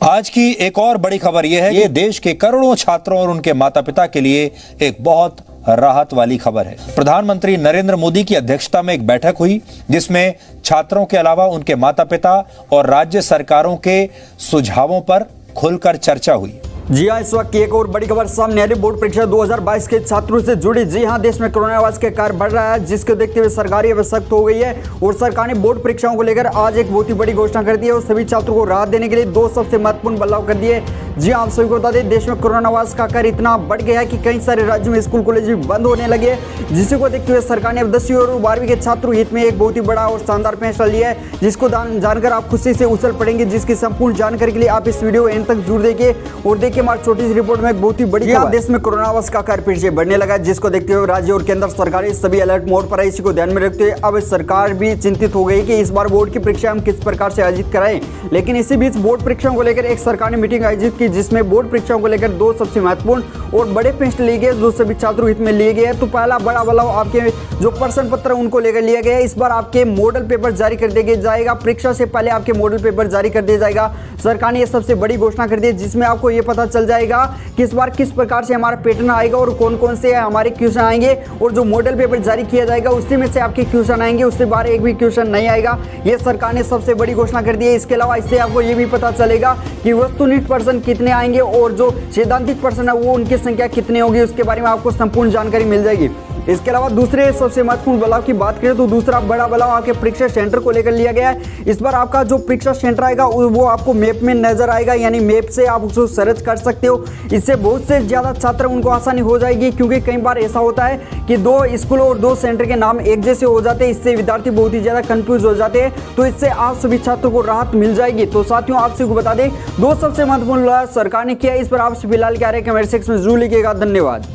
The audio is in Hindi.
आज की एक और बड़ी खबर यह है, ये देश के करोड़ों छात्रों और उनके माता पिता के लिए एक बहुत राहत वाली खबर है। प्रधानमंत्री नरेंद्र मोदी की अध्यक्षता में एक बैठक हुई जिसमें छात्रों के अलावा उनके माता पिता और राज्य सरकारों के सुझावों पर खुलकर चर्चा हुई। जी हाँ, इस वक्त की एक और बड़ी खबर सामने आ रही। बोर्ड परीक्षा 2022 के छात्रों से जुड़ी। जी हाँ, देश में कोरोना वायरस के कारण बढ़ रहा है, जिसको देखते हुए सरकारी अब सख्त हो गई है और सरकार ने बोर्ड परीक्षाओं को लेकर आज एक बहुत ही बड़ी घोषणा कर दी है और सभी छात्रों को राहत देने के लिए दो सबसे महत्वपूर्ण बदलाव कर दिए। जी हाँ, आप सभी को बता दें, देश में कोरोना वायरस का कहर इतना बढ़ गया है कि कई सारे राज्यों में स्कूल कॉलेज भी बंद होने लगे, जिसको देखते हुए सरकार ने 10वीं और 12वीं के छात्रों हित में एक बहुत ही बड़ा और शानदार फैसला लिया है, जिसको जानकर आप खुशी से उछल पड़ेंगे। जिसकी संपूर्ण जानकारी के लिए आप इस वीडियो एंड तक जरूर देखिए और देखिए हमारी छोटी सी रिपोर्ट में एक बहुत ही बड़ी देश में कोरोना वायरस का कहर फिर से बढ़ने लगा है, जिसको देखते हुए राज्य और केंद्र सरकारें सभी अलर्ट मोड पर है। इसी को ध्यान में रखते हुए अब सरकार भी चिंतित हो गई कि इस बार बोर्ड की परीक्षा हम किस प्रकार से आयोजित कराएं। लेकिन इसी बीच बोर्ड परीक्षाओं को लेकर एक सरकार ने मीटिंग आयोजित की, जिसमें बोर्ड परीक्षाओं को लेकर दो सबसे महत्वपूर्ण और बड़े फैसले लिए गए जो सभी छात्रों हित में लिए गए। तो पहला बड़ा बदलाव आपके जो प्रश्न पत्र उनको लेकर लिया गया है। इस बार आपके मॉडल पेपर जारी कर दिया जाएगा। परीक्षा से पहले आपके मॉडल पेपर जारी कर दिया जाएगा। सरकार ने यह सबसे बड़ी घोषणा कर दी है, जिसमें आपको यह पता चल जाएगा कि इस बार किस प्रकार से हमारा पैटर्न आएगा और कौन कौन से हमारे क्वेश्चन आएंगे। और जो मॉडल पेपर जारी किया जाएगा उसी में से आपके क्वेश्चन आएंगे, उससे बाहर एक भी क्वेश्चन नहीं आएगा। यह सरकार ने सबसे बड़ी घोषणा कर दी है। इसके अलावा इससे आपको यह भी पता चलेगा कि वस्तुनिष्ठ प्रश्न कितने आएंगे और जो सैद्धांतिक प्रश्न है वो उनकी संख्या कितनी होगी, उसके बारे में आपको संपूर्ण जानकारी मिल जाएगी। इसके अलावा दूसरे सबसे महत्वपूर्ण बदलाव की बात करें तो दूसरा बड़ा बदलाव आपके परीक्षा सेंटर को लेकर लिया गया है। इस बार आपका जो परीक्षा सेंटर आएगा वो आपको मैप में नजर आएगा, यानी मैप से आप उसको सर्च कर सकते हो। इससे बहुत से ज़्यादा छात्र उनको आसानी हो जाएगी, क्योंकि कई बार ऐसा होता है कि दो स्कूल और दो सेंटर के नाम एक जैसे हो जाते हैं। इससे विद्यार्थी बहुत ही ज़्यादा कंफ्यूज हो जाते हैं। तो इससे आप सभी छात्रों को राहत मिल जाएगी। तो साथियों, आप सभी को बता दें, दो सबसे महत्वपूर्ण सरकार ने किया। इस पर आप फिलहाल क्या रहे कमेंट सेक्शन में जरूर लिखिएगा। धन्यवाद।